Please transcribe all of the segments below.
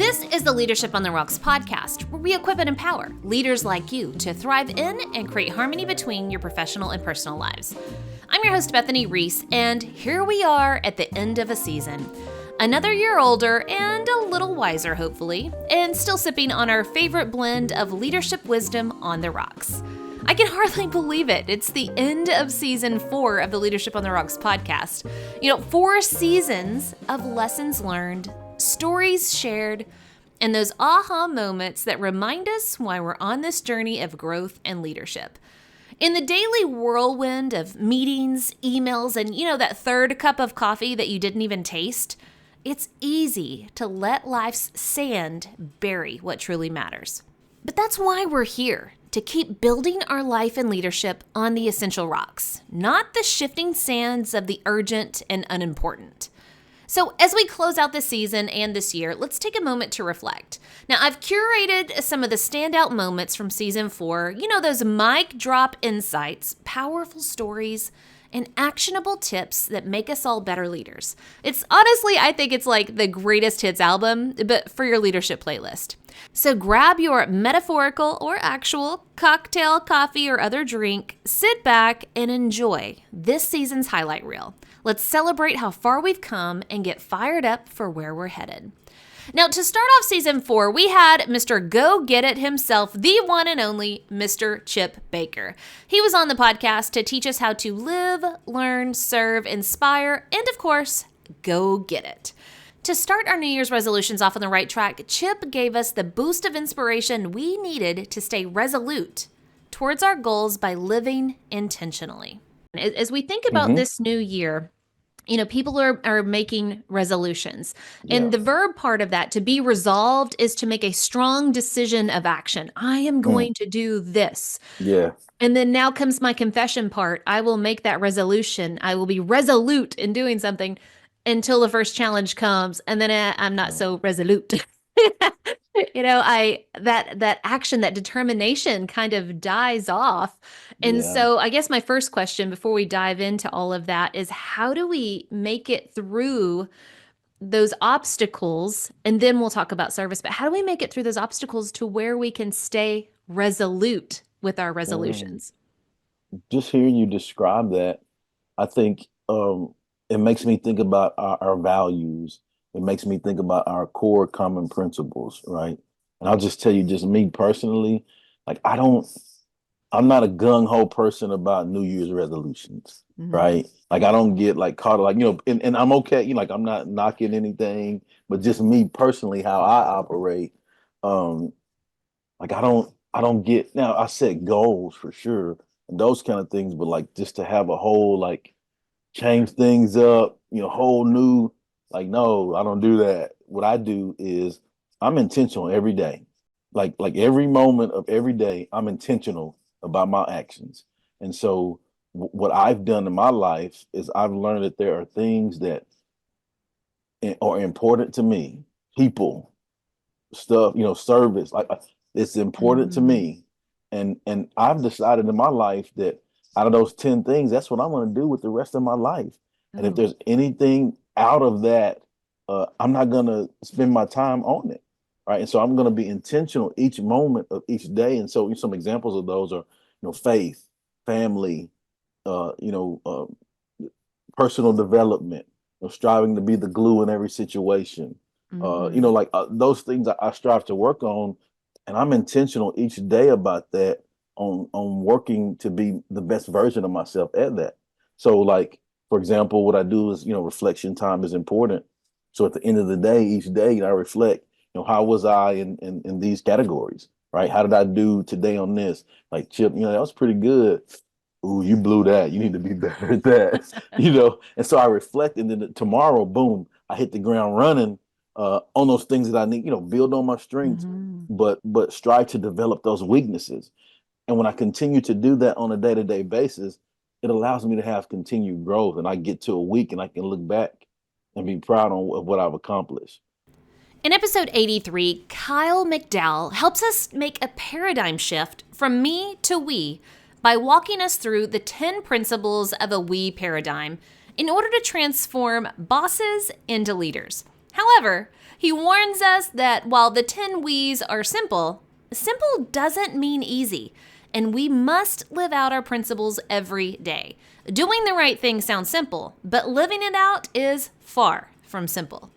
This is the Leadership on the Rocks podcast, where we equip and empower leaders like you to thrive in and create harmony between your professional and personal lives. I'm your host, Bethany Reese, and here we are at the end of a season. Another year older and a little wiser, hopefully, and still sipping on our favorite blend of leadership wisdom on the rocks. I can hardly believe it. It's the end of season 4 of the Leadership on the Rocks podcast. 4 seasons of lessons learned, stories shared, and those aha moments that remind us why we're on this journey of growth and leadership. In the daily whirlwind of meetings, emails, and that third cup of coffee that you didn't even taste, it's easy to let life's sand bury what truly matters. But that's why we're here, to keep building our life and leadership on the essential rocks, not the shifting sands of the urgent and unimportant. So as we close out this season and this year, let's take a moment to reflect. Now, I've curated some of the standout moments from season 4, those mic drop insights, powerful stories, and actionable tips that make us all better leaders. I think it's like the greatest hits album, but for your leadership playlist. So grab your metaphorical or actual cocktail, coffee, or other drink, sit back, and enjoy this season's highlight reel. Let's celebrate how far we've come and get fired up for where we're headed. Now, to start off season 4, we had Mr. Go Get It himself, the one and only Mr. Chip Baker. He was on the podcast to teach us how to live, learn, serve, inspire, and of course, go get it. To start our New Year's resolutions off on the right track, Chip gave us the boost of inspiration we needed to stay resolute towards our goals by living intentionally. As we think about this new year, people are making resolutions. And the verb part of that, to be resolved, is to make a strong decision of action. I am going to do this. Yeah. And then now comes my confession part. I will make that resolution. I will be resolute in doing something until the first challenge comes. And then I'm not so resolute. That action, that determination kind of dies off. And so I guess my first question before we dive into all of that is, how do we make it through those obstacles? And then we'll talk about service, but how do we make it through those obstacles to where we can stay resolute with our resolutions? Just hearing you describe that, I think it makes me think about our values. It makes me think about our core common principles, right? And I'll just tell you, just me personally, like I'm not a gung-ho person about New Year's resolutions, right? Like I don't get like caught and I'm okay, like I'm not knocking anything, but just me personally, how I operate, like I don't get, now I set goals for sure and those kind of things, but like just to have a whole like change things up, whole new, like, no, I don't do that. What I do is I'm intentional every day. Like every moment of every day, I'm intentional about my actions. And so what I've done in my life is I've learned that there are things that are important to me, people, stuff, service, like it's important to me. And I've decided in my life that out of those 10 things, that's what I'm going to do with the rest of my life. And if there's anything out of that, I'm not going to spend my time on it. Right. And so I'm going to be intentional each moment of each day. And so some examples of those are, faith, family, personal development, striving to be the glue in every situation. Those things I strive to work on. And I'm intentional each day about that, on working to be the best version of myself at that. So like, for example, what I do is, reflection time is important. So at the end of the day, each day I reflect, how was I in these categories, right? How did I do today on this? Like, Chip, that was pretty good. Ooh, you blew that. You need to be better at that, And so I reflect, and then tomorrow, boom, I hit the ground running on those things that I need, build on my strengths, but strive to develop those weaknesses. And when I continue to do that on a day-to-day basis, it allows me to have continued growth, and I get to a week and I can look back and be proud of what I've accomplished. In episode 83, Kyle McDowell helps us make a paradigm shift from me to we by walking us through the 10 principles of a we paradigm in order to transform bosses into leaders. How However, he warns us that while the 10 W's are simple, simple doesn't mean easy, and we must live out our principles every day. Doing the right thing sounds simple, but living it out is far from simple.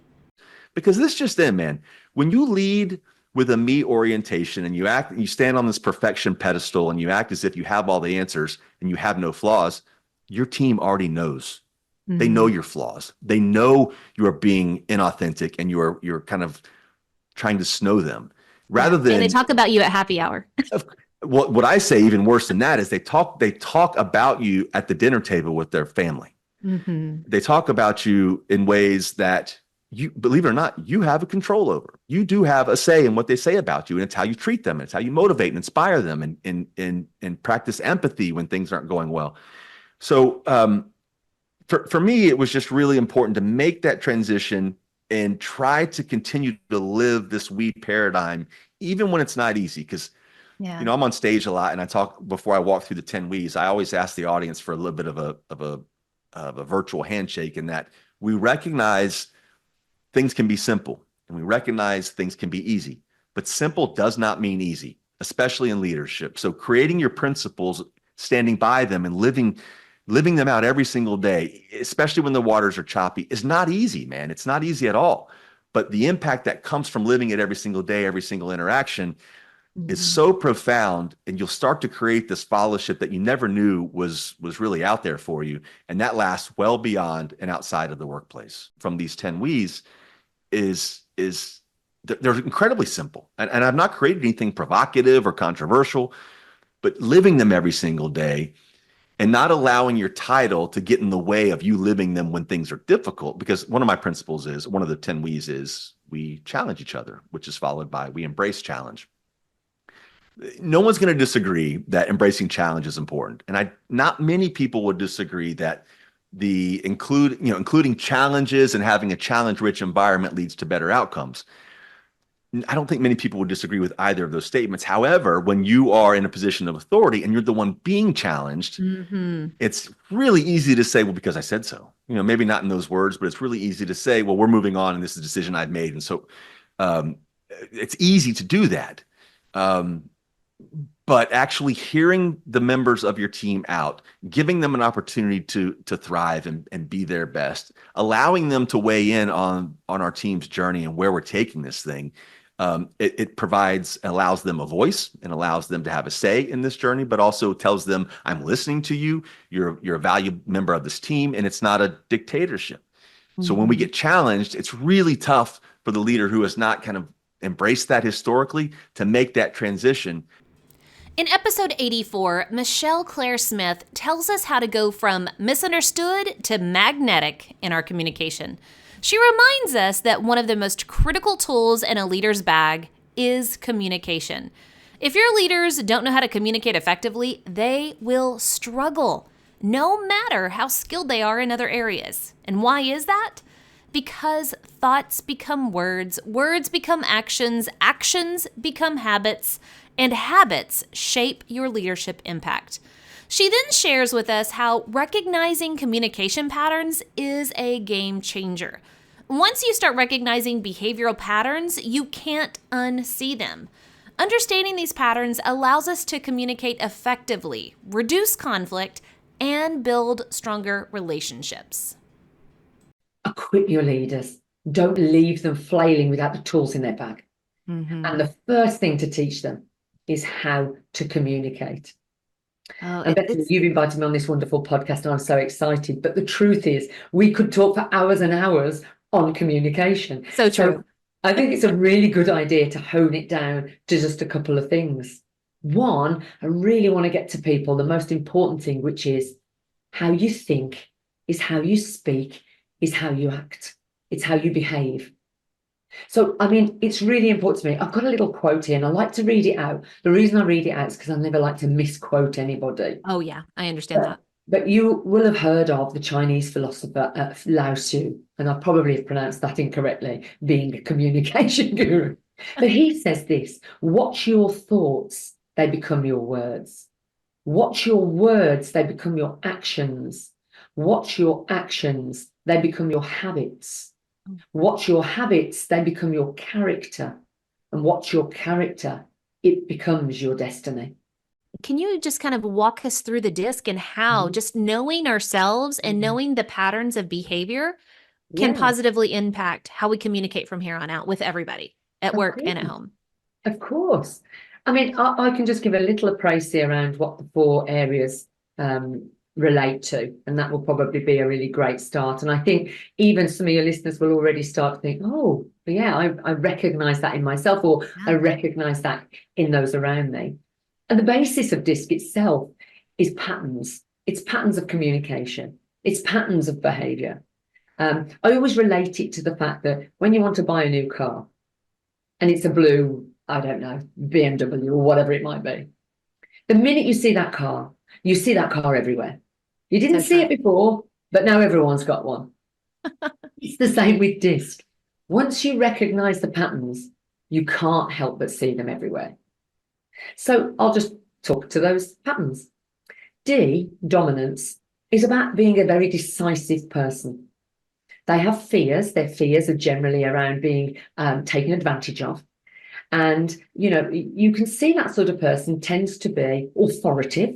Because this just in, man, when you lead with a me orientation and you stand on this perfection pedestal and you act as if you have all the answers and you have no flaws, your team already knows. Mm-hmm. They know your flaws. They know you are being inauthentic and you're kind of trying to snow them rather than. And they talk about you at happy hour. What I say even worse than that is they talk about you at the dinner table with their family. Mm-hmm. They talk about you in ways that you, believe it or not, you have a control over. You do have a say in what they say about you, and it's how you treat them. It's how you motivate and inspire them and practice empathy when things aren't going well. So for me, it was just really important to make that transition and try to continue to live this we paradigm, even when it's not easy. Because I'm on stage a lot, and I talk before I walk through the 10 We's. I always ask the audience for a little bit of a virtual handshake, in that we recognize things can be simple and we recognize things can be easy, but simple does not mean easy, especially in leadership. So creating your principles, standing by them, and living them out every single day, especially when the waters are choppy, is not easy, man. It's not easy at all. But the impact that comes from living it every single day, every single interaction, is so profound, and you'll start to create this followership that you never knew was really out there for you. And that lasts well beyond and outside of the workplace. From these 10 We's they're incredibly simple. And I've not created anything provocative or controversial, but living them every single day and not allowing your title to get in the way of you living them when things are difficult. Because one of my principles is, one of the 10 We's is, we challenge each other, which is followed by we embrace challenge. No one's going to disagree that embracing challenge is important. And not many people would disagree that including challenges and having a challenge-rich environment leads to better outcomes. I don't think many people would disagree with either of those statements. However, when you are in a position of authority and you're the one being challenged, it's really easy to say, well, because I said so. Maybe not in those words, but it's really easy to say, well, we're moving on and this is a decision I've made. And so it's easy to do that. But actually hearing the members of your team out, giving them an opportunity to thrive and be their best, allowing them to weigh in on our team's journey and where we're taking this thing, it allows them a voice and allows them to have a say in this journey, but also tells them, I'm listening to you, you're a valued member of this team, and it's not a dictatorship. Mm-hmm. So when we get challenged, it's really tough for the leader who has not kind of embraced that historically to make that transition. In episode 84, Michelle Claire Smith tells us how to go from misunderstood to magnetic in our communication. She reminds us that one of the most critical tools in a leader's bag is communication. If your leaders don't know how to communicate effectively, they will struggle, no matter how skilled they are in other areas. And why is that? Because thoughts become words, words become actions, actions become habits, and habits shape your leadership impact. She then shares with us how recognizing communication patterns is a game changer. Once you start recognizing behavioral patterns, you can't unsee them. Understanding these patterns allows us to communicate effectively, reduce conflict, and build stronger relationships. Equip your leaders. Don't leave them flailing without the tools in their bag. Mm-hmm. And the first thing to teach them is how to communicate. And Bethany, you've invited me on this wonderful podcast, and I'm so excited. But the truth is, we could talk for hours and hours on communication. So true. So I think it's a really good idea to hone it down to just a couple of things. One, I really want to get to people the most important thing, which is how you think, is how you speak, is how you act. It's how you behave. So, I mean, it's really important to me. I've got a little quote here and I like to read it out. The reason I read it out is because I never like to misquote anybody. Oh, yeah, I understand that. But you will have heard of the Chinese philosopher Lao Tzu, and I probably have pronounced that incorrectly, being a communication guru. But he says this: watch your thoughts, they become your words. Watch your words, they become your actions. Watch your actions, they become your habits. What's your habits? They become your character. And what's your character? It becomes your destiny. Can you just kind of walk us through the disc and how just knowing ourselves and knowing the patterns of behavior can positively impact how we communicate from here on out with everybody at work and at home? Of course. I mean, I can just give a little appraise around what the 4 areas relate to, and that will probably be a really great start. And I think even some of your listeners will already start to think, oh, yeah, I recognize that in myself, or I recognize that in those around me. And the basis of DISC itself is patterns. It's patterns of communication. It's patterns of behavior. I always relate it to the fact that when you want to buy a new car and it's a blue, I don't know, BMW or whatever it might be, the minute you see that car everywhere. You didn't see it before, but now everyone's got one. It's the same with DISC. Once you recognize the patterns, you can't help but see them everywhere. So I'll just talk to those patterns. D, dominance, is about being a very decisive person. They have fears. Their fears are generally around being taken advantage of. And, you can see that sort of person tends to be authoritative.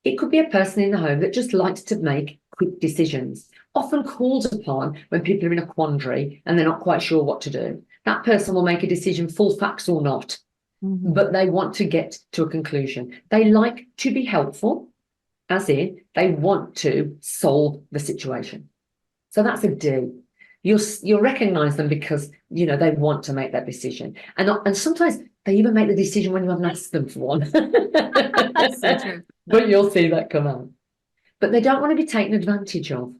It could be a person in the home that just likes to make quick decisions, often called upon when people are in a quandary and they're not quite sure what to do. That person will make a decision, full facts or not, but they want to get to a conclusion. They like to be helpful, as in they want to solve the situation. So that's a D. You'll recognize them because, they want to make that decision. And sometimes they even make the decision when you haven't asked them for one. That's so true. But you'll see that come out. But they don't want to be taken advantage of.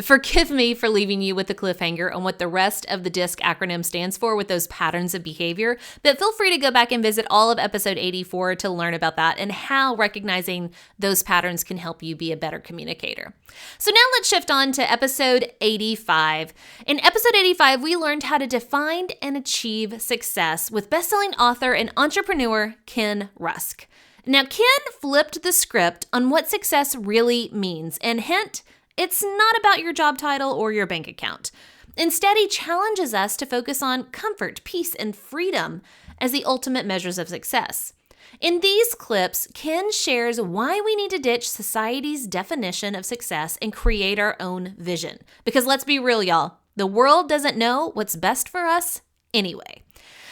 Forgive me for leaving you with a cliffhanger on what the rest of the DISC acronym stands for with those patterns of behavior, but feel free to go back and visit all of episode 84 to learn about that and how recognizing those patterns can help you be a better communicator. So now let's shift on to episode 85. In episode 85, we learned how to define and achieve success with bestselling author and entrepreneur Ken Rusk. Now, Ken flipped the script on what success really means, and hint, it's not about your job title or your bank account. Instead, he challenges us to focus on comfort, peace, and freedom as the ultimate measures of success. In these clips, Ken shares why we need to ditch society's definition of success and create our own vision. Because let's be real, y'all, the world doesn't know what's best for us anyway.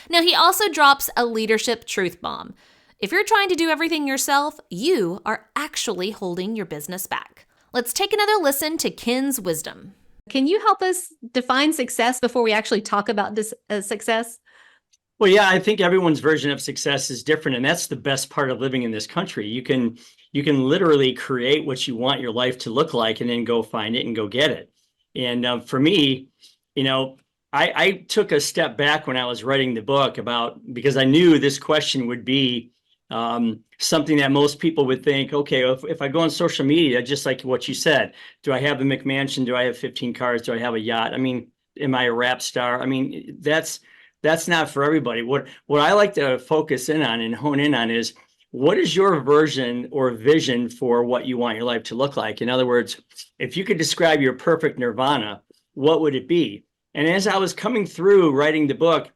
Now, he also drops a leadership truth bomb. If you're trying to do everything yourself, you are actually holding your business back. Let's take another listen to Ken's wisdom. Can you help us define success before we actually talk about this success? Well, yeah, I think everyone's version of success is different, and that's the best part of living in this country. You can literally create what you want your life to look like, and then go find it and go get it. And for me, I took a step back when I was writing the book because I knew this question would be something that most people would think, okay, if I go on social media, just like what you said, do I have a McMansion? Do I have 15 cars? Do I have a yacht? I mean, am I a rap star? I mean, that's not for everybody. What I like to focus in on and hone in on is, what is your version or vision for what you want your life to look like? In other words, if you could describe your perfect nirvana, what would it be? And as I was coming through writing the book,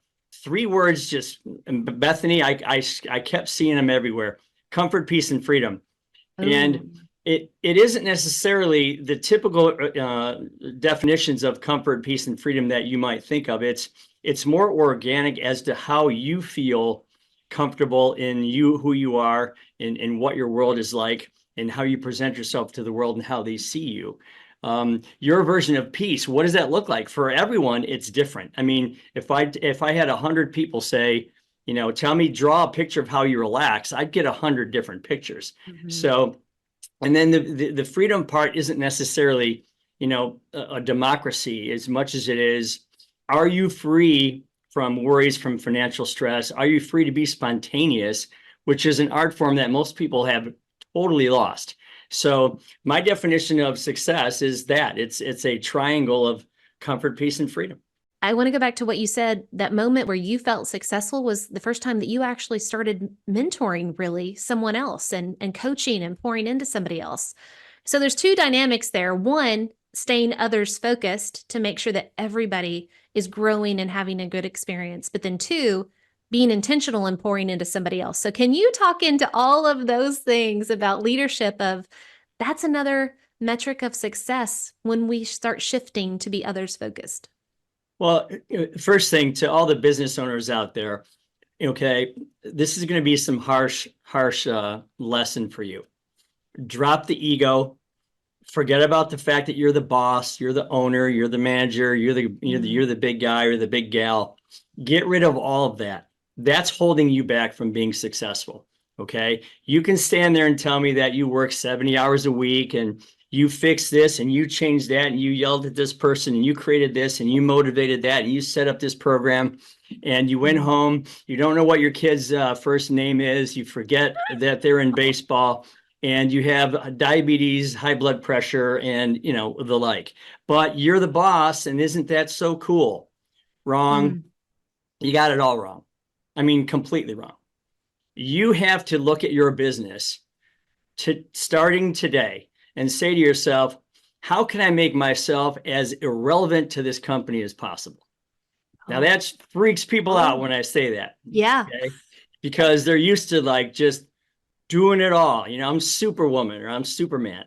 3 words Bethany, I kept seeing them everywhere: comfort, peace, and freedom. Ooh. And it isn't necessarily the typical definitions of comfort, peace, and freedom that you might think of. It's more organic as to how you feel comfortable in who you are, in what your world is like, and how you present yourself to the world and how they see you. Your version of peace, what does that look like? For everyone, it's different. I mean, if I had 100 people say, tell me, draw a picture of how you relax, I'd get 100 different pictures. Mm-hmm. So, and then the freedom part isn't necessarily, a democracy as much as it is, are you free from worries, from financial stress? Are you free to be spontaneous, which is an art form that most people have totally lost? So my definition of success is that it's a triangle of comfort, peace, and freedom. I want to go back to what you said. That moment where you felt successful was the first time that you actually started mentoring really someone else and coaching and pouring into somebody else. So there's 2 dynamics there. One, staying others focused to make sure that everybody is growing and having a good experience. But then 2, being intentional and pouring into somebody else. So can you talk into all of those things about leadership of that's another metric of success when we start shifting to be others focused? Well, first thing to all the business owners out there, okay, this is going to be some harsh lesson for you. Drop the ego. Forget about the fact that you're the boss, you're the owner, you're the manager, you're the big guy or the big gal. Get rid of all of that. That's holding you back from being successful. Okay. You can stand there and tell me that you work 70 hours a week and you fixed this and you changed that and you yelled at this person and you created this and you motivated that and you set up this program and you went home. You don't know what your kid's first name is. You forget that they're in baseball and you have diabetes, high blood pressure, and the like. But you're the boss, and isn't that so cool? Wrong. You got it all wrong. I mean, completely wrong. You have to look at your business starting today and say to yourself, how can I make myself as irrelevant to this company as possible? Now that freaks people out when I say that. Yeah. Okay? Because they're used to like just doing it all. I'm Superwoman or I'm Superman.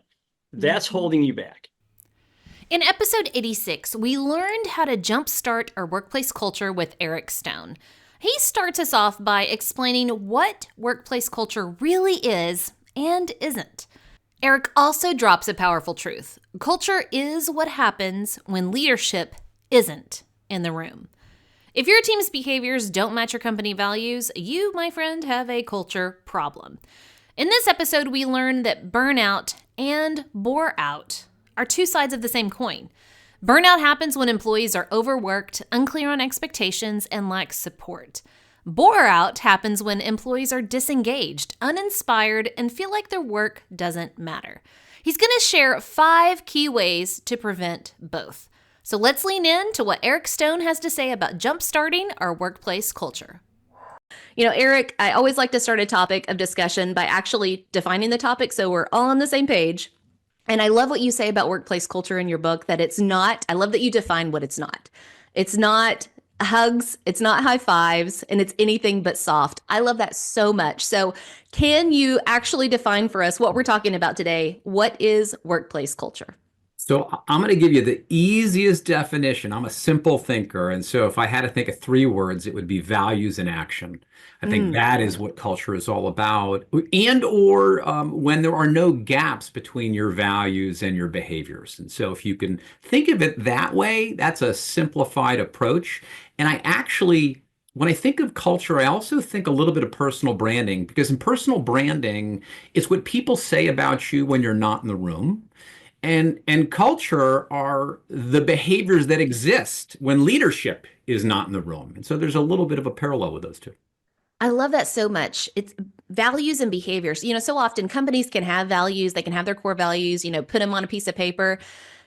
That's holding you back. In episode 86, we learned how to jumpstart our workplace culture with Eric Stone. He starts us off by explaining what workplace culture really is and isn't. Eric also drops a powerful truth. Culture is what happens when leadership isn't in the room. If your team's behaviors don't match your company values, you, my friend, have a culture problem. In this episode, we learned that burnout and bore-out are 2 sides of the same coin. Burnout happens when employees are overworked, unclear on expectations, and lack support. Bore-out happens when employees are disengaged, uninspired, and feel like their work doesn't matter. He's going to share 5 key ways to prevent both. So let's lean in to what Eric Stone has to say about jumpstarting our workplace culture. Eric, I always like to start a topic of discussion by actually defining the topic so we're all on the same page. And I love what you say about workplace culture in your book, that it's not, I love that you define what it's not. It's not hugs, it's not high fives, and it's anything but soft. I love that so much. So can you actually define for us what we're talking about today? What is workplace culture? So I'm going to give you the easiest definition. I'm a simple thinker. And so if I had to think of 3 words, it would be values and action. I think that is what culture is all about. And or when there are no gaps between your values and your behaviors. And so if you can think of it that way, that's a simplified approach. And I actually, when I think of culture, I also think a little bit of personal branding, because in personal branding, it's what people say about you when you're not in the room. And culture are the behaviors that exist when leadership is not in the room. And so there's a little bit of a parallel with those 2. I love that so much. It's values and behaviors. So often companies can have values, they can have their core values, put them on a piece of paper,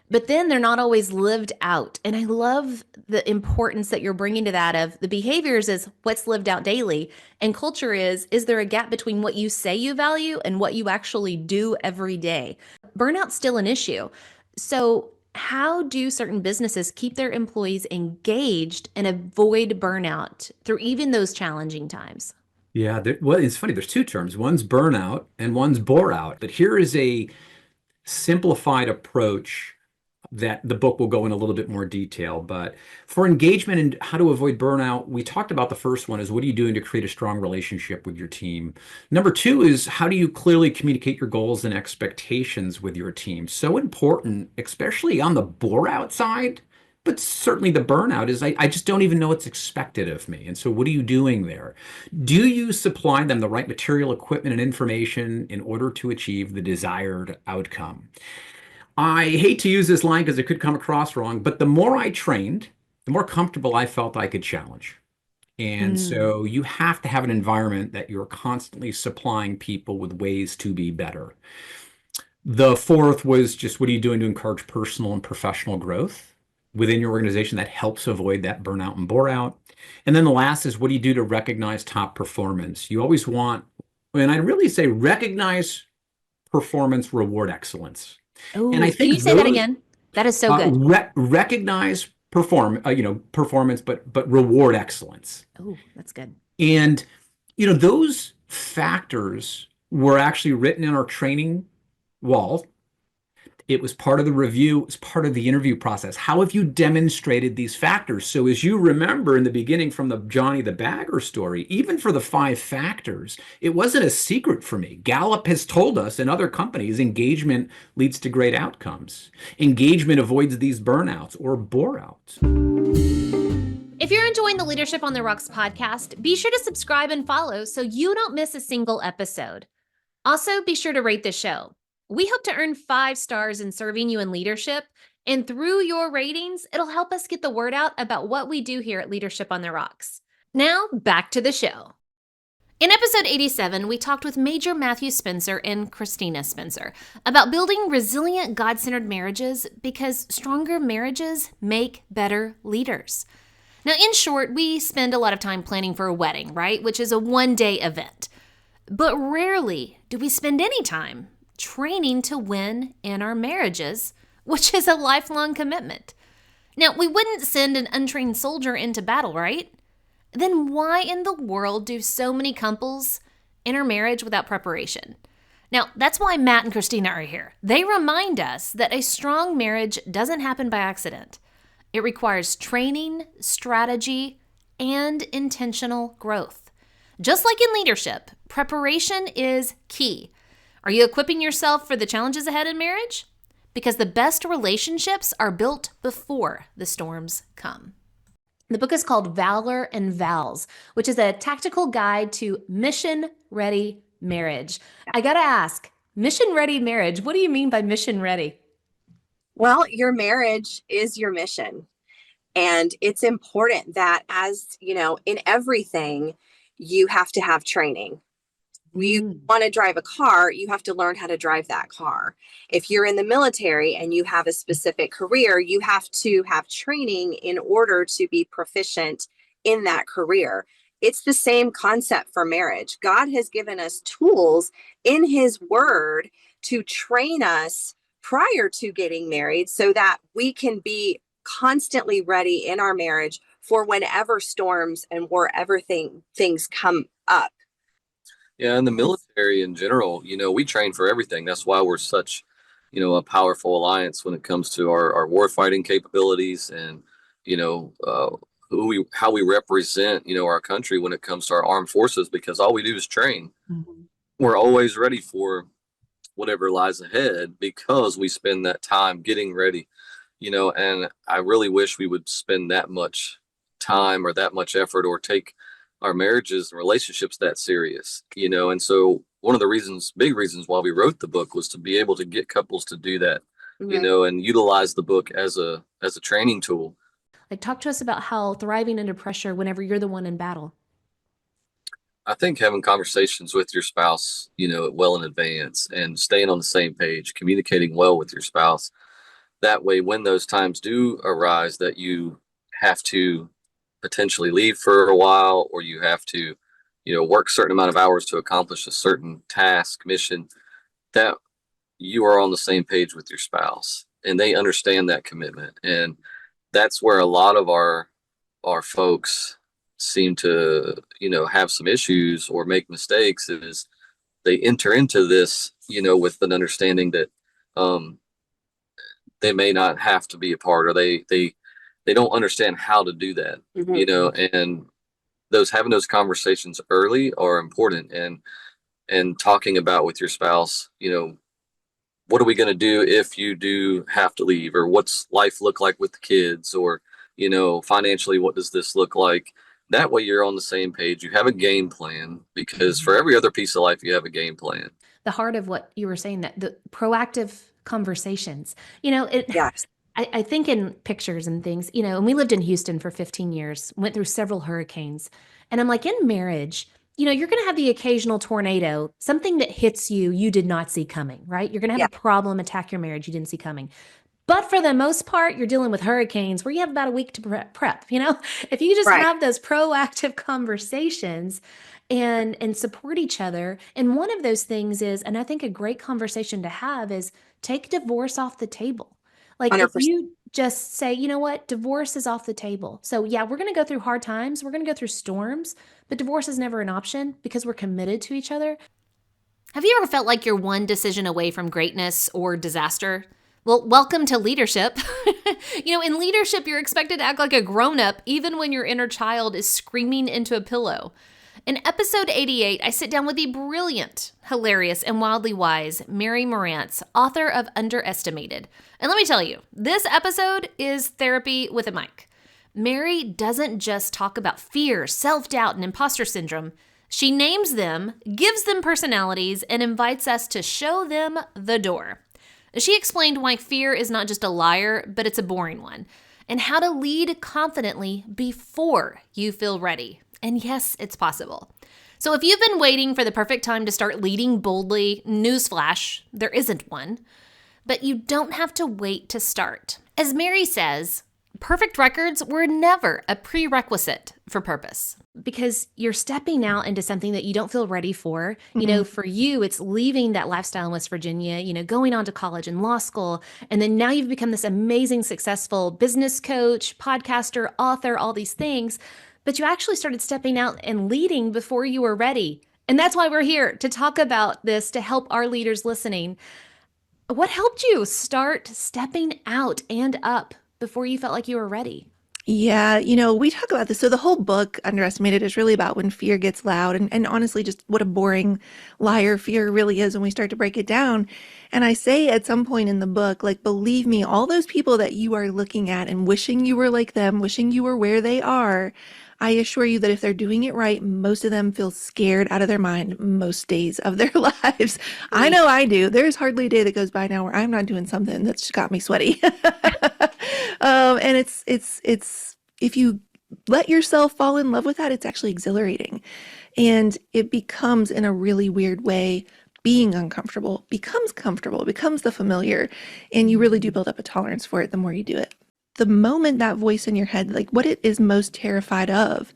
but then they're not always lived out. And I love the importance that you're bringing to that of the behaviors is what's lived out daily. And culture is there a gap between what you say you value and what you actually do every day? Burnout's still an issue. So how do certain businesses keep their employees engaged and avoid burnout through even those challenging times? Yeah, well, it's funny. There's 2 terms. One's burnout and one's bore out. But here is a simplified approach that the book will go in a little bit more detail. But for engagement and how to avoid burnout, we talked about the first one is what are you doing to create a strong relationship with your team? Number 2 is how do you clearly communicate your goals and expectations with your team? So important, especially on the bore out side, but certainly the burnout is I just don't even know what's expected of me. And so what are you doing there? Do you supply them the right material, equipment, and information in order to achieve the desired outcome? I hate to use this line because it could come across wrong, but the more I trained, the more comfortable I felt I could challenge. And so you have to have an environment that you're constantly supplying people with ways to be better. The 4th was just what are you doing to encourage personal and professional growth within your organization that helps avoid that burnout and bore out. And then the last is what do you do to recognize top performance? You always want, and I really say recognize performance, reward excellence. Oh, And I can think you say that again? That is so good. Recognize performance, but reward excellence. Oh, that's good. And, those factors were actually written in our training wall. It was part of the review. It was part of the interview process. How have you demonstrated these factors? So as you remember in the beginning from the Johnny the Bagger story, even for the 5 factors, it wasn't a secret for me. Gallup has told us and other companies engagement leads to great outcomes. Engagement avoids these burnouts or bore-outs. If you're enjoying the Leadership on the Rocks podcast, be sure to subscribe and follow so you don't miss a single episode. Also, be sure to rate the show. We hope to earn 5 stars in serving you in leadership, and through your ratings, it'll help us get the word out about what we do here at Leadership on the Rocks. Now, back to the show. In episode 87, we talked with Major Matthew Spencer and Christina Spencer about building resilient, God-centered marriages because stronger marriages make better leaders. Now, in short, we spend a lot of time planning for a wedding, right? Which is a one-day event. But rarely do we spend any time training to win in our marriages, which is a lifelong commitment. Now, we wouldn't send an untrained soldier into battle, right? Then why in the world do so many couples enter marriage without preparation? Now, that's why Matt and Christina are here. They remind us that a strong marriage doesn't happen by accident. It requires training, strategy, and intentional growth. Just like in leadership, preparation is key. Are you equipping yourself for the challenges ahead in marriage? Because the best relationships are built before the storms come. The book is called Valor and Vows, which is a tactical guide to mission-ready marriage. I gotta ask, mission-ready marriage, what do you mean by mission-ready? Well, your marriage is your mission. And it's important that in everything, you have to have training. You want to drive a car, you have to learn how to drive that car. If you're in the military and you have a specific career, you have to have training in order to be proficient in that career. It's the same concept for marriage. God has given us tools in His Word to train us prior to getting married so that we can be constantly ready in our marriage for whenever storms and wherever things come up. Yeah, in the military in general, we train for everything. That's why we're such, a powerful alliance when it comes to our war fighting capabilities and, how we represent, our country when it comes to our armed forces, because all we do is train. Mm-hmm. We're always ready for whatever lies ahead because we spend that time getting ready, and I really wish we would spend that much time or that much effort or take our marriages and relationships that serious, and so one of the big reasons why we wrote the book was to be able to get couples to do that, and utilize the book as a training tool. Like, talk to us about how thriving under pressure whenever you're the one in battle. I think having conversations with your spouse, well in advance and staying on the same page, communicating well with your spouse. That way, when those times do arise that you have to potentially leave for a while, or you have to, work a certain amount of hours to accomplish a certain task, mission, that you are on the same page with your spouse and they understand that commitment. And that's where a lot of our folks seem to, have some issues or make mistakes, is they enter into this, with an understanding that they may not have to be a part, or they don't understand how to do that, and having those conversations early are important, and talking about with your spouse, what are we going to do if you do have to leave, or what's life look like with the kids, or, financially, what does this look like? That way you're on the same page. You have a game plan, because for every other piece of life, you have a game plan. The heart of what you were saying, that the proactive conversations, yes. I think in pictures and things, and we lived in Houston for 15 years, went through several hurricanes. And I'm like, in marriage, you're going to have the occasional tornado, something that hits you did not see coming, right? You're going to have a problem attack your marriage you didn't see coming. But for the most part, you're dealing with hurricanes where you have about a week to prep, If you just have those proactive conversations and support each other. And one of those things is, and I think a great conversation to have is, take divorce off the table. Like if 100%. you just say, you know what, divorce is off the table. So yeah, we're going to go through hard times. We're going to go through storms, but divorce is never an option because we're committed to each other. Have you ever felt like you're one decision away from greatness or disaster? Well, welcome to leadership. In leadership, you're expected to act like a grown-up even when your inner child is screaming into a pillow. In episode 88, I sit down with the brilliant, hilarious, and wildly wise Mary Morantz, author of Underestimated. And let me tell you, this episode is therapy with a mic. Mary doesn't just talk about fear, self-doubt, and imposter syndrome. She names them, gives them personalities, and invites us to show them the door. She explained why fear is not just a liar, but it's a boring one, and how to lead confidently before you feel ready. And yes, it's possible. So if you've been waiting for the perfect time to start leading boldly, newsflash, there isn't one. But you don't have to wait to start. As Mary says, perfect records were never a prerequisite for purpose. Because you're stepping out into something that you don't feel ready for. For you, it's leaving that lifestyle in West Virginia, going on to college and law school. And then now you've become this amazing, successful business coach, podcaster, author, all these things. But you actually started stepping out and leading before you were ready. And that's why we're here to talk about this, to help our leaders listening. What helped you start stepping out and up before you felt like you were ready? Yeah, we talk about this. So the whole book, Underestimated, is really about when fear gets loud and honestly just what a boring liar fear really is when we start to break it down. And I say at some point in the book, like, believe me, all those people that you are looking at and wishing you were like them, wishing you were where they are, I assure you that if they're doing it right, most of them feel scared out of their mind most days of their lives. I know I do. There's hardly a day that goes by now where I'm not doing something that's got me sweaty. And it's if you let yourself fall in love with that, it's actually exhilarating. And it becomes, in a really weird way, being uncomfortable becomes comfortable, becomes the familiar, and you really do build up a tolerance for it the more you do it. The moment that voice in your head, like what it is most terrified of,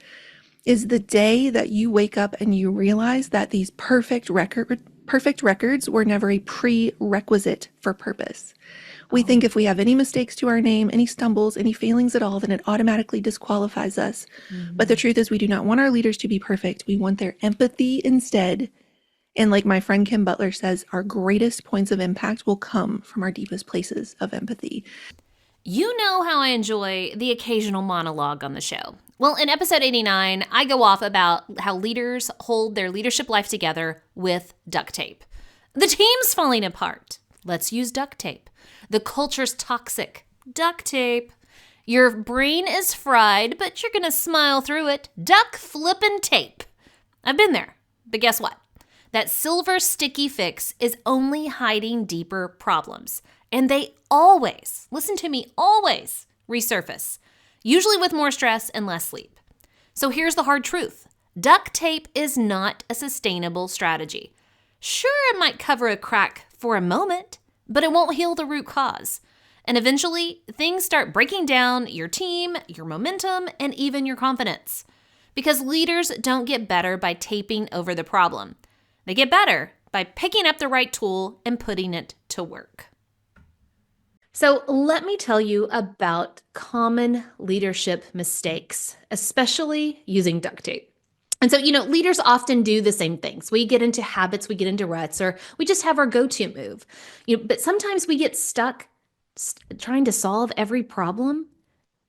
is the day that you wake up and you realize that these perfect records were never a prerequisite for purpose. We think if we have any mistakes to our name, any stumbles, any failings at all, then it automatically disqualifies us. But the truth is, we do not want our leaders to be perfect. We want their empathy instead. And like my friend Kim Butler says, our greatest points of impact will come from our deepest places of empathy. You know how I enjoy the occasional monologue on the show. Well, in episode 89, I go off about how leaders hold their leadership life together with duct tape. The team's falling apart. Let's use duct tape. The culture's toxic. Duct tape. Your brain is fried, but you're going to smile through it. Duck flippin' tape. I've been there, but guess what? That silver sticky fix is only hiding deeper problems. And they always, listen to me, always resurface, usually with more stress and less sleep. So here's the hard truth. Duct tape is not a sustainable strategy. Sure, it might cover a crack for a moment, but it won't heal the root cause. And eventually, things start breaking down your team, your momentum, and even your confidence. Because leaders don't get better by taping over the problem. They get better by picking up the right tool and putting it to work. So let me tell you about common leadership mistakes, especially using duct tape. And so, leaders often do the same things. We get into habits, we get into ruts, or we just have our go-to move. But sometimes we get stuck trying to solve every problem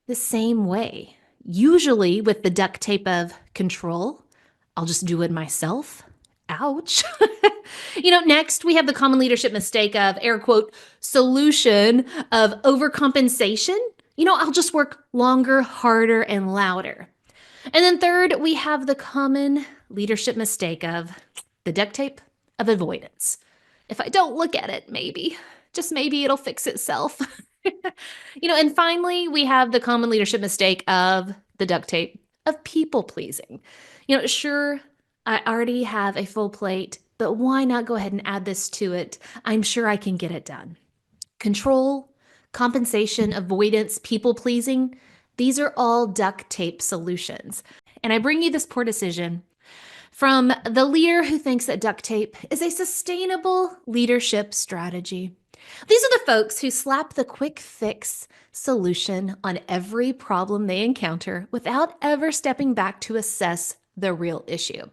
the same way, usually with the duct tape of control. I'll just do it myself. Ouch. Next we have the common leadership mistake of, air quote, solution of overcompensation. I'll just work longer, harder, and louder. And then third, we have the common leadership mistake of the duct tape of avoidance. If I don't look at it, just maybe it'll fix itself. And finally, we have the common leadership mistake of the duct tape of people pleasing. Sure, I already have a full plate, but why not go ahead and add this to it? I'm sure I can get it done. Control, compensation, avoidance, people pleasing, these are all duct tape solutions. And I bring you this poor decision from the leader who thinks that duct tape is a sustainable leadership strategy. These are the folks who slap the quick fix solution on every problem they encounter without ever stepping back to assess the real issue.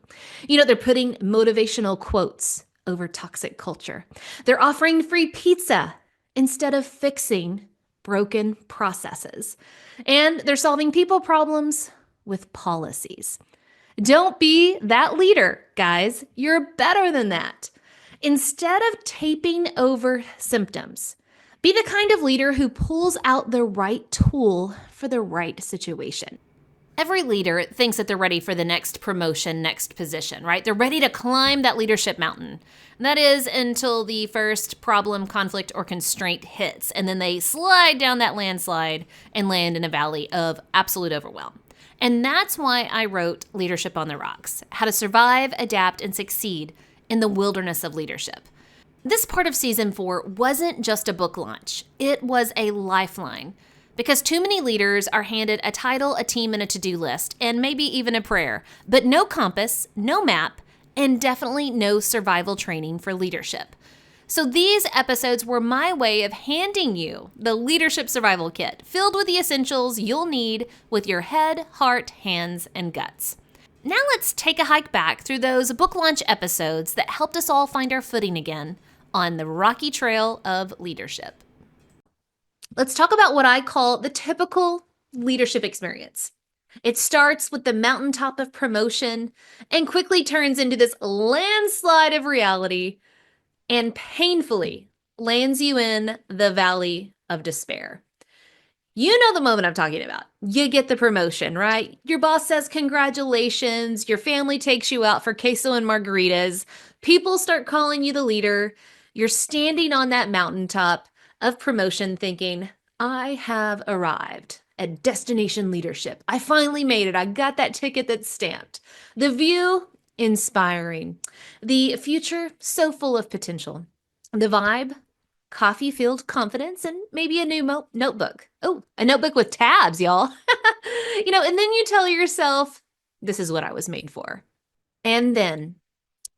They're putting motivational quotes over toxic culture. They're offering free pizza instead of fixing broken processes. And they're solving people problems with policies. Don't be that leader, guys. You're better than that. Instead of taping over symptoms, be the kind of leader who pulls out the right tool for the right situation. Every leader thinks that they're ready for the next promotion, next position, right? They're ready to climb that leadership mountain. And that is until the first problem, conflict, or constraint hits, and then they slide down that landslide and land in a valley of absolute overwhelm. And that's why I wrote Leadership on the Rocks: How to Survive, Adapt, and Succeed in the Wilderness of Leadership. This part of season 4 wasn't just a book launch. It was a lifeline. Because too many leaders are handed a title, a team, and a to-do list, and maybe even a prayer, but no compass, no map, and definitely no survival training for leadership. So these episodes were my way of handing you the Leadership Survival Kit, filled with the essentials you'll need with your head, heart, hands, and guts. Now let's take a hike back through those book launch episodes that helped us all find our footing again on the rocky trail of leadership. Let's talk about what I call the typical leadership experience. It starts with the mountaintop of promotion and quickly turns into this landslide of reality and painfully lands you in the valley of despair. You know the moment I'm talking about. You get the promotion, right? Your boss says congratulations. Your family takes you out for queso and margaritas. People start calling you the leader. You're standing on that mountaintop of promotion thinking, I have arrived at destination leadership. I finally made it. I got that ticket that's stamped. The view, inspiring. The future, so full of potential. The vibe, coffee-filled confidence, and maybe a new notebook. Oh, a notebook with tabs, y'all. And then you tell yourself, this is what I was made for. And then,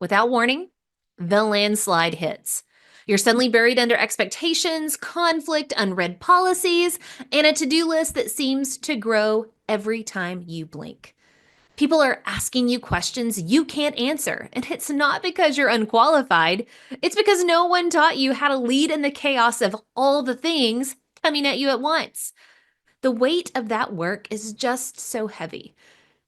without warning, the landslide hits. You're suddenly buried under expectations, conflict, unread policies, and a to-do list that seems to grow every time you blink. People are asking you questions you can't answer, and it's not because you're unqualified. It's because no one taught you how to lead in the chaos of all the things coming at you at once. The weight of that work is just so heavy.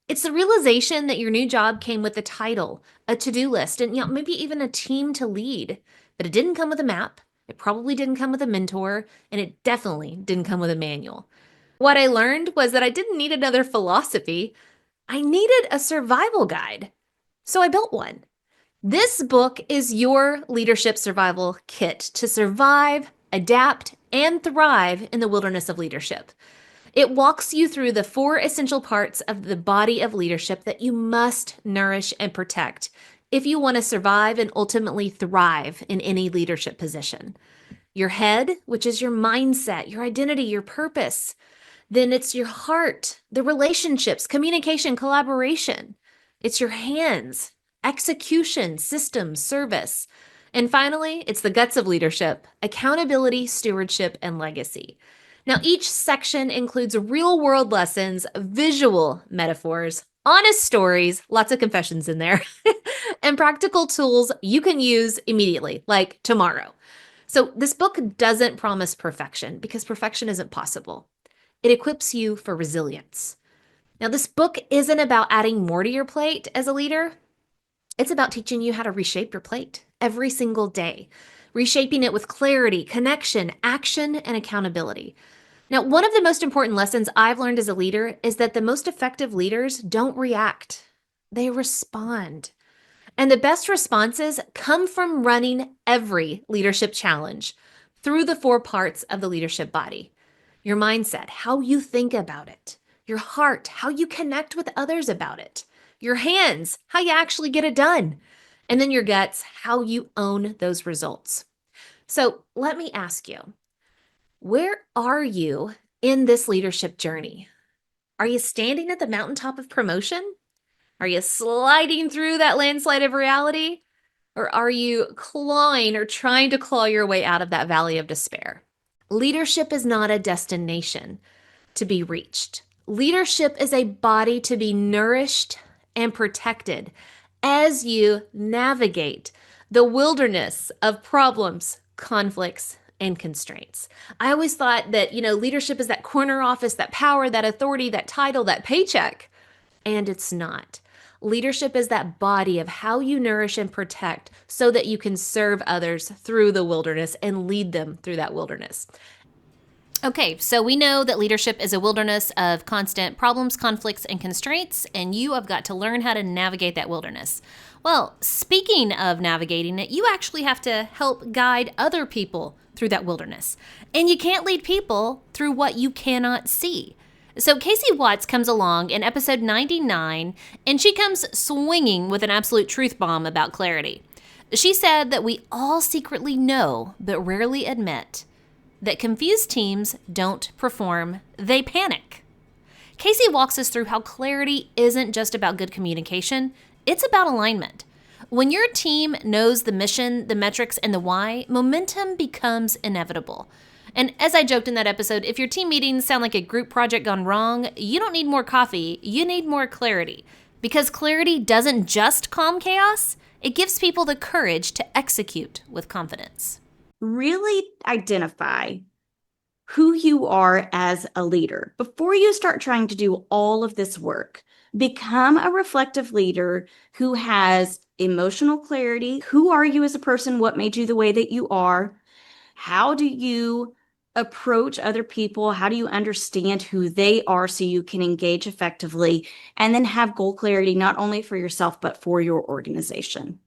It's the realization that your new job came with a title, a to-do list, and maybe even a team to lead. But it didn't come with a map, it probably didn't come with a mentor, and it definitely didn't come with a manual. What I learned was that I didn't need another philosophy. I needed a survival guide. So I built one. This book is your leadership survival kit to survive, adapt, and thrive in the wilderness of leadership. It walks you through the 4 essential parts of the body of leadership that you must nourish and protect if you want to survive and ultimately thrive in any leadership position. Your head, which is your mindset, your identity, your purpose. Then it's your heart, the relationships, communication, collaboration. It's your hands, execution, systems, service. And finally, it's the guts of leadership, accountability, stewardship, and legacy. Now, each section includes real-world lessons, visual metaphors, honest stories, lots of confessions in there, and practical tools you can use immediately, like tomorrow. So this book doesn't promise perfection because perfection isn't possible. It equips you for resilience. Now, this book isn't about adding more to your plate as a leader. It's about teaching you how to reshape your plate every single day, reshaping it with clarity, connection, action, and accountability. Now, one of the most important lessons I've learned as a leader is that the most effective leaders don't react. They respond. And the best responses come from running every leadership challenge through the 4 parts of the leadership body. Your mindset, how you think about it. Your heart, how you connect with others about it. Your hands, how you actually get it done. And then your guts, how you own those results. So let me ask you, where are you in this leadership journey? Are you standing at the mountaintop of promotion? Are you sliding through that landslide of reality? Or are you clawing or trying to claw your way out of that valley of despair? Leadership is not a destination to be reached. Leadership is a body to be nourished and protected as you navigate the wilderness of problems, conflicts, and constraints. I always thought that, leadership is that corner office, that power, that authority, that title, that paycheck. And it's not. Leadership is that body of how you nourish and protect so that you can serve others through the wilderness and lead them through that wilderness. Okay, so we know that leadership is a wilderness of constant problems, conflicts, and constraints, and you have got to learn how to navigate that wilderness. Well, speaking of navigating it, you actually have to help guide other people through that wilderness. And you can't lead people through what you cannot see. So Casey Watts comes along in episode 99, and she comes swinging with an absolute truth bomb about clarity. She said that we all secretly know, but rarely admit, that confused teams don't perform, they panic. Casey walks us through how clarity isn't just about good communication, it's about alignment. When your team knows the mission, the metrics, and the why, momentum becomes inevitable. And as I joked in that episode, if your team meetings sound like a group project gone wrong, you don't need more coffee, you need more clarity. Because clarity doesn't just calm chaos, it gives people the courage to execute with confidence. Really identify who you are as a leader. Before you start trying to do all of this work, become a reflective leader who has emotional clarity. Who are you as a person? What made you the way that you are? How do you approach other people? How do you understand who they are so you can engage effectively? And then have goal clarity, not only for yourself, but for your organization.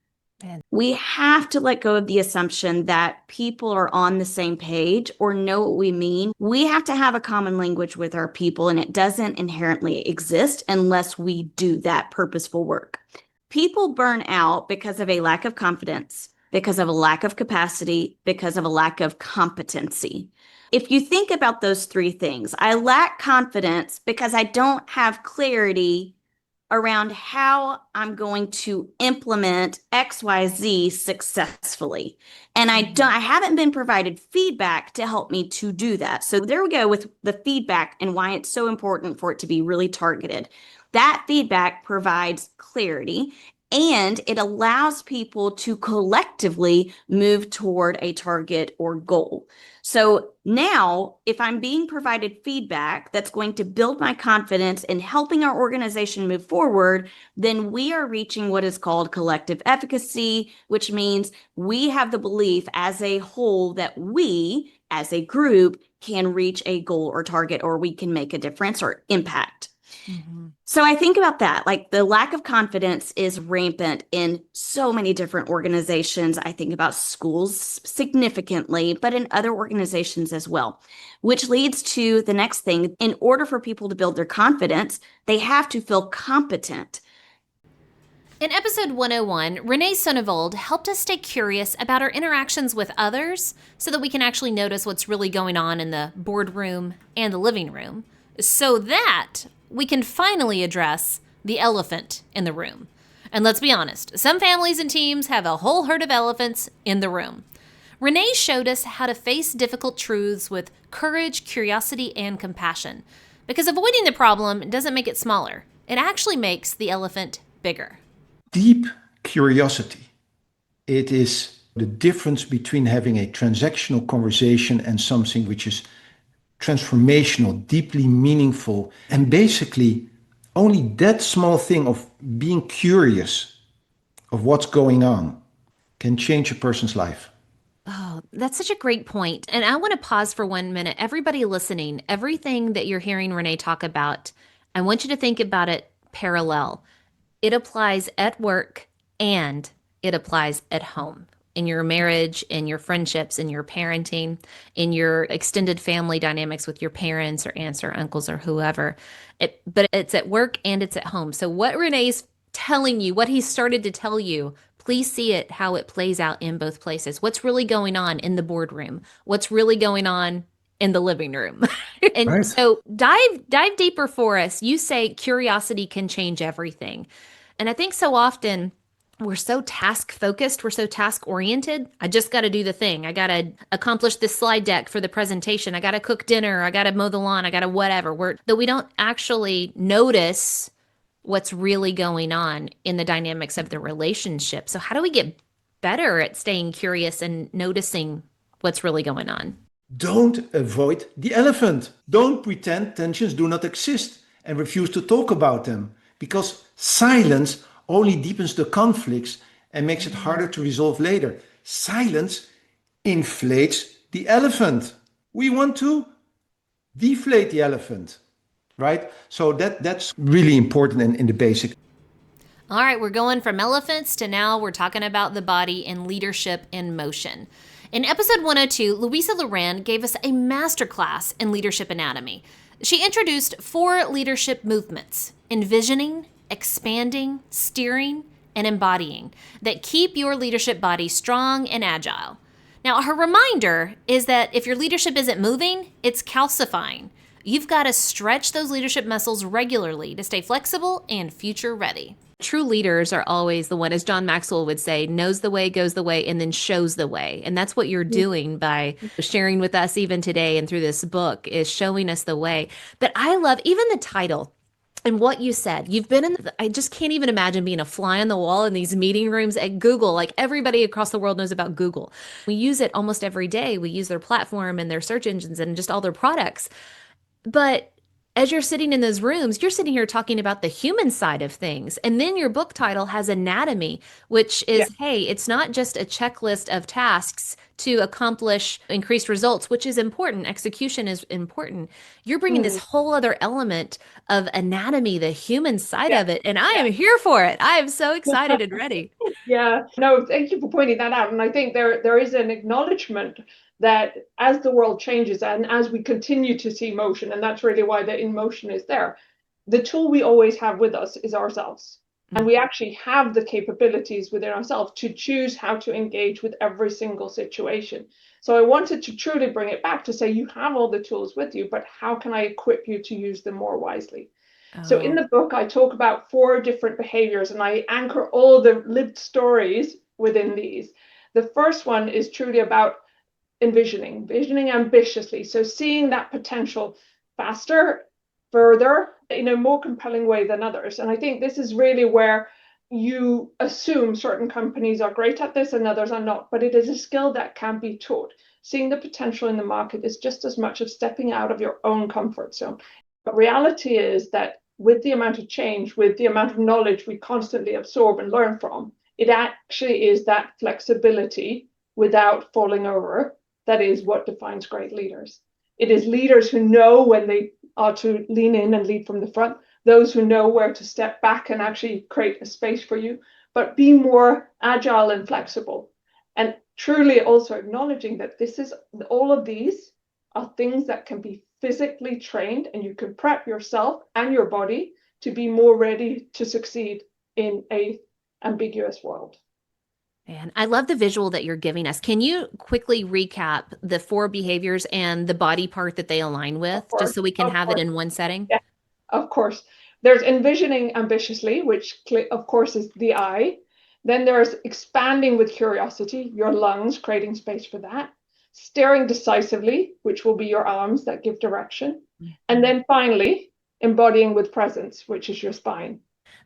We have to let go of the assumption that people are on the same page or know what we mean. We have to have a common language with our people, and it doesn't inherently exist unless we do that purposeful work. People burn out because of a lack of confidence, because of a lack of capacity, because of a lack of competency. If you think about those three things, I lack confidence because I don't have clarity around how I'm going to implement XYZ successfully. And I haven't been provided feedback to help me to do that. So there we go with the feedback and why it's so important for it to be really targeted. That feedback provides clarity and it allows people to collectively move toward a target or goal. So now, if I'm being provided feedback that's going to build my confidence in helping our organization move forward, then we are reaching what is called collective efficacy, which means we have the belief as a whole that we, as a group, can reach a goal or target, or we can make a difference or impact. Mm-hmm. So I think about that, like the lack of confidence is rampant in so many different organizations. I think about schools significantly, but in other organizations as well, which leads to the next thing. In order for people to build their confidence, they have to feel competent. In episode 101, Renee Sonnevold helped us stay curious about our interactions with others so that we can actually notice what's really going on in the boardroom and the living room, so that we can finally address the elephant in the room. And let's be honest, some families and teams have a whole herd of elephants in the room. Renee showed us how to face difficult truths with courage, curiosity, and compassion. Because avoiding the problem doesn't make it smaller. It actually makes the elephant bigger. Deep curiosity. It is the difference between having a transactional conversation and something which is transformational, deeply meaningful, and basically only that small thing of being curious of what's going on can change a person's life. Oh, that's such a great point. And I want to pause for 1 minute. Everybody listening, everything that you're hearing Renee talk about, I want you to think about it parallel. It applies at work and it applies at home. In your marriage, in your friendships, in your parenting, in your extended family dynamics with your parents or aunts or uncles or whoever. But it's at work and it's at home. So what Renee's telling you, what he started to tell you, please see it, how it plays out in both places. What's really going on in the boardroom? What's really going on in the living room? And right. So dive deeper for us. You say curiosity can change everything. And I think so often we're so task focused. We're so task oriented. I just got to do the thing. I got to accomplish this slide deck for the presentation. I got to cook dinner. I got to mow the lawn. I got to whatever. That we don't actually notice what's really going on in the dynamics of the relationship. So how do we get better at staying curious and noticing what's really going on? Don't avoid the elephant. Don't pretend tensions do not exist and refuse to talk about them, because silence only deepens the conflicts and makes it harder to resolve later. Silence inflates the elephant. We want to deflate the elephant, right? So that's really important in the basic. All right, we're going from elephants to now we're talking about the body and leadership in motion. In episode 102, Louisa Loran gave us a masterclass in leadership anatomy. She introduced 4 leadership movements: envisioning, expanding, steering, and embodying, that keep your leadership body strong and agile. Now, her reminder is that if your leadership isn't moving, it's calcifying. You've got to stretch those leadership muscles regularly to stay flexible and future ready. True leaders are always the one, as John Maxwell would say, knows the way, goes the way, and then shows the way. And that's what you're doing by sharing with us even today and through this book, is showing us the way. But I love even the title. And what you said, you've been I just can't even imagine being a fly on the wall in these meeting rooms at Google. Like, everybody across the world knows about Google. We use it almost every day. We use their platform and their search engines and just all their products. But as you're sitting in those rooms, you're sitting here talking about the human side of things. And then your book title has anatomy, which is, hey, it's not just a checklist of tasks to accomplish increased results, which is important. Execution is important. You're bringing this whole other element of anatomy, the human side of it. And I am here for it. I am so excited and ready. Yeah, no, thank you for pointing that out. And I think there is an acknowledgement that as the world changes and as we continue to see motion, and that's really why the in motion is there, the tool we always have with us is ourselves. And we actually have the capabilities within ourselves to choose how to engage with every single situation. So I wanted to truly bring it back to say, you have all the tools with you, but how can I equip you to use them more wisely? So in the book, I talk about 4 different behaviors, and I anchor all the lived stories within these. The first one is truly about envisioning ambitiously. So seeing that potential faster, further, in a more compelling way than others. And I think this is really where you assume certain companies are great at this and others are not, but it is a skill that can be taught. Seeing the potential in the market is just as much of stepping out of your own comfort zone. But reality is that with the amount of change, with the amount of knowledge we constantly absorb and learn from, it actually is that flexibility without falling over that is what defines great leaders. It is leaders who know when they are to lean in and lead from the front, those who know where to step back and actually create a space for you, but be more agile and flexible. And truly also acknowledging that this is, all of these are things that can be physically trained, and you can prep yourself and your body to be more ready to succeed in a ambiguous world. And I love the visual that you're giving us. Can you quickly recap the 4 behaviors and the body part that they align with, just so we can have it in one setting? Yeah, of course. There's envisioning ambitiously, which of course is the eye. Then there's expanding with curiosity, your lungs, creating space for that. Steering decisively, which will be your arms that give direction. And then finally, embodying with presence, which is your spine.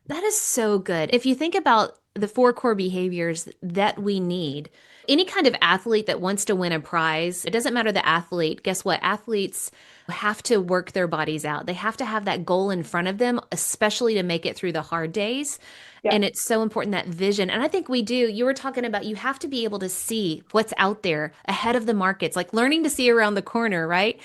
That is so good. If you think about the 4 core behaviors that we need, any kind of athlete that wants to win a prize, it doesn't matter the athlete. Guess what? Athletes have to work their bodies out. They have to have that goal in front of them, especially to make it through the hard days. Yeah. And it's so important, that vision. And I think we do. You were talking about you have to be able to see what's out there ahead of the markets, like learning to see around the corner, right?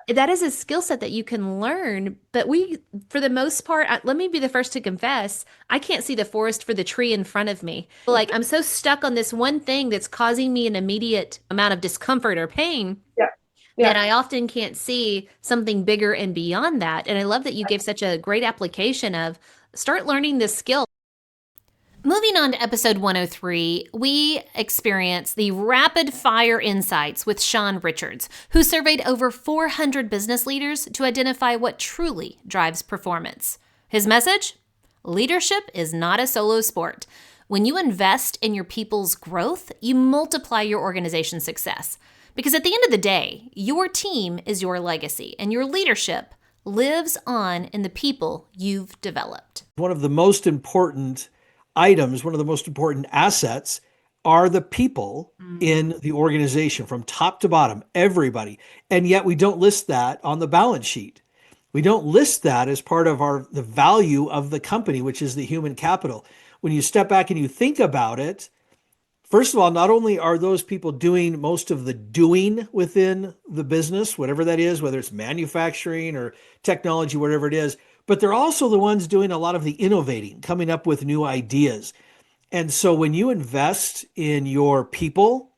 Yeah. That is a skill set that you can learn. But we, for the most part, let me be the first to confess, I can't see the forest for the tree in front of me. Like, I'm so stuck on this one thing that's causing me an immediate amount of discomfort or pain. Yeah. Yeah. That I often can't see something bigger and beyond that. And I love that you gave such a great application of start learning this skill. Moving on to episode 103, we experience the rapid fire insights with Sean Richards, who surveyed over 400 business leaders to identify what truly drives performance. His message? Leadership is not a solo sport. When you invest in your people's growth, you multiply your organization's success. Because at the end of the day, your team is your legacy, and your leadership lives on in the people you've developed. One of the most important items, one of the most important assets are the people in the organization from top to bottom, everybody. And yet we don't list that on the balance sheet. We don't list that as part of the value of the company, which is the human capital. When you step back and you think about it, first of all, not only are those people doing most of the doing within the business, whatever that is, whether it's manufacturing or technology, whatever it is, but they're also the ones doing a lot of the innovating, coming up with new ideas. And so when you invest in your people,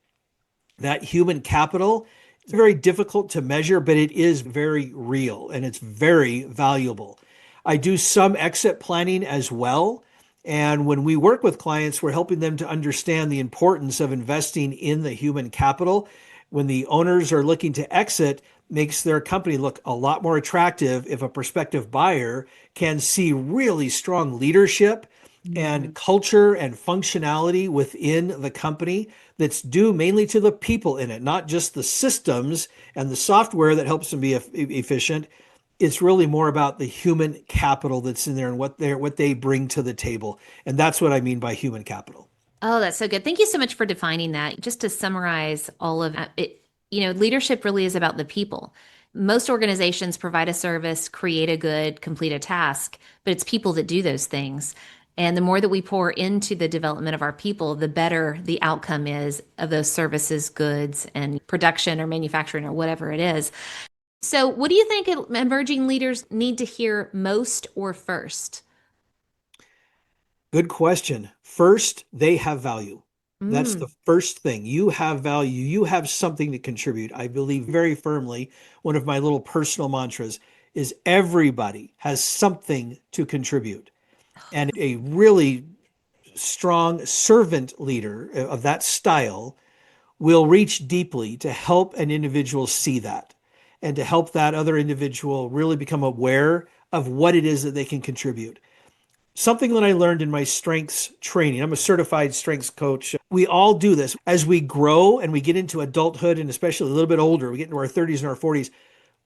that human capital, it's very difficult to measure, but it is very real and it's very valuable. I do some exit planning as well. And when we work with clients, we're helping them to understand the importance of investing in the human capital. When the owners are looking to exit, makes their company look a lot more attractive if a prospective buyer can see really strong leadership and culture and functionality within the company that's due mainly to the people in it, not just the systems and the software that helps them be efficient. It's really more about the human capital that's in there and what they bring to the table. And that's what I mean by human capital. Oh, that's so good. Thank you so much for defining that. Just to summarize all of it, leadership really is about the people. Most organizations provide a service, create a good, complete a task, but it's people that do those things. And the more that we pour into the development of our people, the better the outcome is of those services, goods, and production or manufacturing or whatever it is. So what do you think emerging leaders need to hear most or first? Good question. First, they have value. That's the first thing. You have value. You have something to contribute. I believe very firmly, one of my little personal mantras is everybody has something to contribute. And a really strong servant leader of that style will reach deeply to help an individual see that and to help that other individual really become aware of what it is that they can contribute. Something that I learned in my strengths training, I'm a certified strengths coach. We all do this as we grow and we get into adulthood, and especially a little bit older, we get into our 30s and our 40s.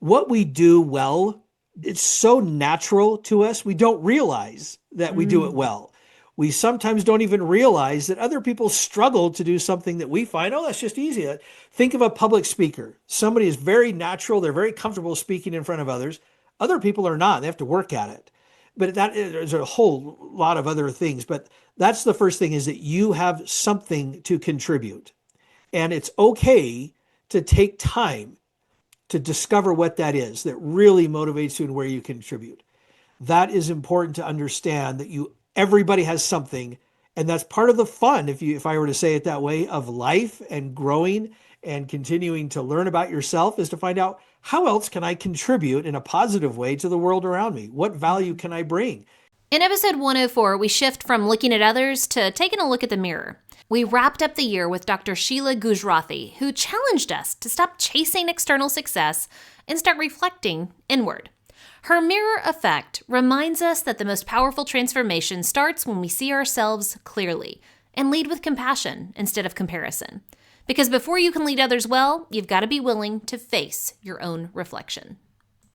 What we do well, it's so natural to us, we don't realize that we do it well. We sometimes don't even realize that other people struggle to do something that we find, oh, that's just easy. Think of a public speaker. Somebody is very natural. They're very comfortable speaking in front of others. Other people are not. They have to work at it. But there's a whole lot of other things. But that's the first thing, is that you have something to contribute. And it's okay to take time to discover what that is that really motivates you and where you contribute. That is important to understand, that everybody has something, and that's part of the fun, if I were to say it that way, of life and growing and continuing to learn about yourself, is to find out, how else can I contribute in a positive way to the world around me? What value can I bring? In episode 104, we shift from looking at others to taking a look at the mirror. We wrapped up the year with Dr. Sheila Gujrathi, who challenged us to stop chasing external success and start reflecting inward. Her mirror effect reminds us that the most powerful transformation starts when we see ourselves clearly and lead with compassion instead of comparison. Because before you can lead others well, you've got to be willing to face your own reflection.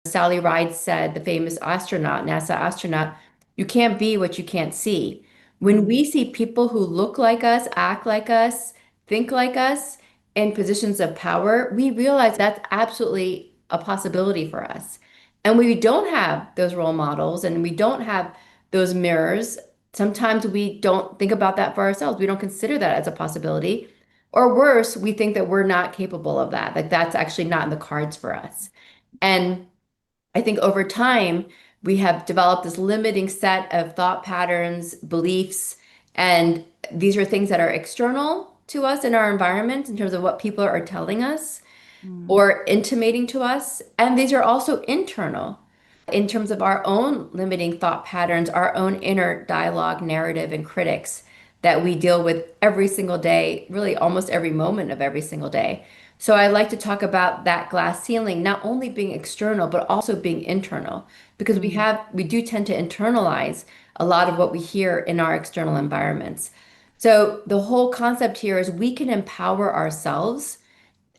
Sally Ride said, the famous astronaut, NASA astronaut, you can't be what you can't see. When we see people who look like us, act like us, think like us in positions of power, we realize that's absolutely a possibility for us. And we don't have those role models and we don't have those mirrors. Sometimes we don't think about that for ourselves. We don't consider that as a possibility. Or worse, we think that we're not capable of that. Like that's actually not in the cards for us. And I think over time, we have developed this limiting set of thought patterns, beliefs, and these are things that are external to us in our environment in terms of what people are telling us or intimating to us. And these are also internal in terms of our own limiting thought patterns, our own inner dialogue, narrative, and critics that we deal with every single day, really almost every moment of every single day. So I like to talk about that glass ceiling, not only being external, but also being internal, because we do tend to internalize a lot of what we hear in our external environments. So the whole concept here is we can empower ourselves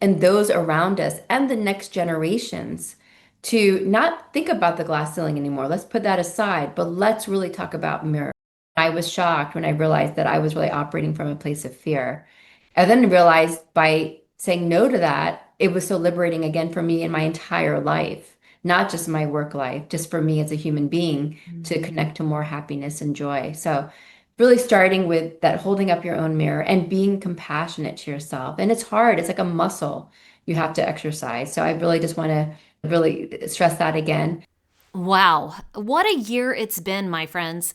and those around us and the next generations to not think about the glass ceiling anymore. Let's put that aside, but let's really talk about mirror. I was shocked when I realized that I was really operating from a place of fear. I then realized by saying no to that, it was so liberating again for me in my entire life, not just my work life, just for me as a human being to connect to more happiness and joy. So really starting with that, holding up your own mirror and being compassionate to yourself. And it's hard. It's like a muscle you have to exercise. So I really just want to really stress that again. Wow, what a year it's been, my friends.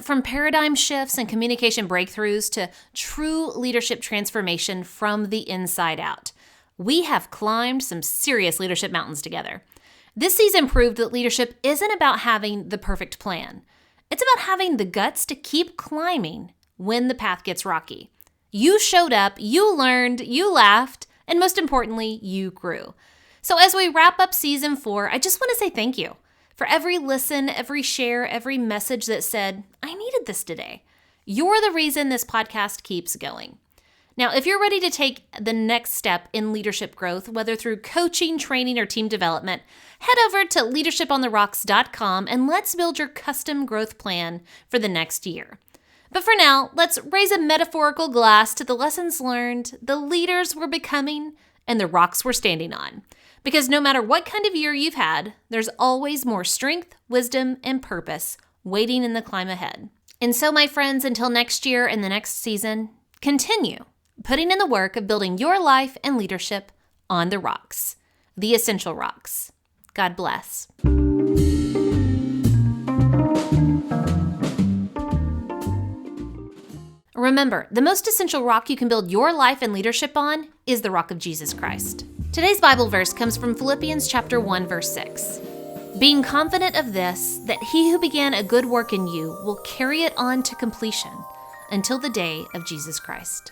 From paradigm shifts and communication breakthroughs to true leadership transformation from the inside out. We have climbed some serious leadership mountains together. This season proved that leadership isn't about having the perfect plan. It's about having the guts to keep climbing when the path gets rocky. You showed up, you learned, you laughed, and most importantly, you grew. So as we wrap up season 4, I just want to say thank you for every listen, every share, every message that said, I needed this today. You're the reason this podcast keeps going. Now, if you're ready to take the next step in leadership growth, whether through coaching, training, or team development, head over to leadershipontherocks.com and let's build your custom growth plan for the next year. But for now, let's raise a metaphorical glass to the lessons learned, the leaders we're becoming, and the rocks we're standing on. Because no matter what kind of year you've had, there's always more strength, wisdom, and purpose waiting in the climb ahead. And so, my friends, until next year and the next season, continue putting in the work of building your life and leadership on the rocks, the essential rocks. God bless. Remember, the most essential rock you can build your life and leadership on is the rock of Jesus Christ. Today's Bible verse comes from Philippians chapter 1, verse 6. Being confident of this, that he who began a good work in you will carry it on to completion until the day of Jesus Christ.